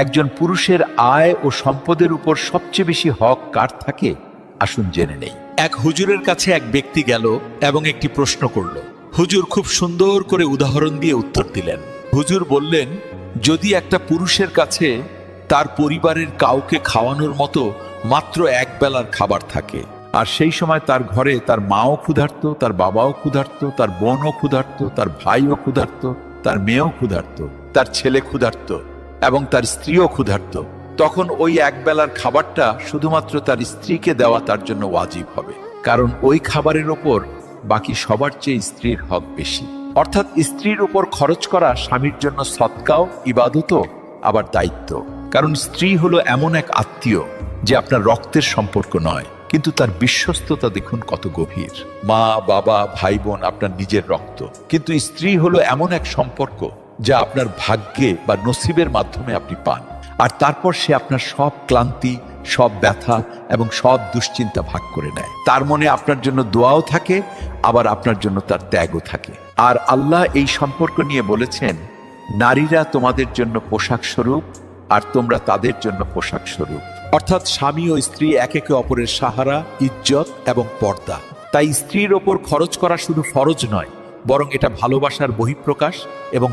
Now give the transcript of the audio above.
একজন পুরুষের আয় ও সম্পদের উপর সবচেয়ে বেশি হক কার থাকে? আসুন জেনে নেই। এক হুজুরের কাছে এক ব্যক্তি গেল এবং একটি প্রশ্ন করল। হুজুর খুব সুন্দর করে উদাহরণ দিয়ে উত্তর দিলেন। হুজুর বললেন, যদি একটা পুরুষের কাছে তার পরিবারের কাউকে খাওয়ানোর মতো মাত্র এক বেলার খাবার থাকে, আর সেই সময় তার ঘরে তার মাও ক্ষুধার্ত, তার বাবাও ক্ষুধার্ত, তার বোনও ক্ষুধার্ত, তার ভাইও ক্ষুধার্ত, তার মেয়েও ক্ষুধার্ত, তার ছেলে ক্ষুধার্ত এবং তার স্ত্রীও ক্ষুধার্ত, তখন ওই এক বেলার খাবারটা শুধুমাত্র তার স্ত্রীকে দেওয়া তার জন্য ওয়াজিব হবে, কারণ ওই খাবারের ওপর বাকি সবার চেয়ে স্ত্রীর হক বেশি। অর্থাৎ স্ত্রীর উপর খরচ করা স্বামীর জন্য সদকাও, ইবাদতও, আবার দায়িত্ব। কারণ স্ত্রী হলো এমন এক আত্মীয় যে আপনার রক্তের সম্পর্ক নয়, কিন্তু তার বিশ্বস্ততা দেখুন কত গভীর। মা, বাবা, ভাই বোন আপনার নিজের রক্ত, কিন্তু স্ত্রী হলো এমন এক সম্পর্ক যা আপনার ভাগ্যে বা নসিবের মাধ্যমে আপনি পান। আর তারপর সে আপনার সব ক্লান্তি, সব ব্যথা এবং সব দুশ্চিন্তা ভাগ করে নেয়। তার মনে আপনার জন্য দোয়াও থাকে, আবার আপনার জন্য তার ত্যাগও থাকে। আর আল্লাহ এই সম্পর্ক নিয়ে বলেছেন, নারীরা তোমাদের জন্য পোশাক স্বরূপ আর তোমরা তাদের জন্য পোশাক স্বরূপ। অর্থাৎ স্বামী ও স্ত্রী একে অপরের সাহারা, ইজ্জত এবং পর্দা। তাই স্ত্রীর ওপর খরচ করা শুধু ফরজ নয়, বরং এটা ভালোবাসার বহিঃপ্রকাশ এবং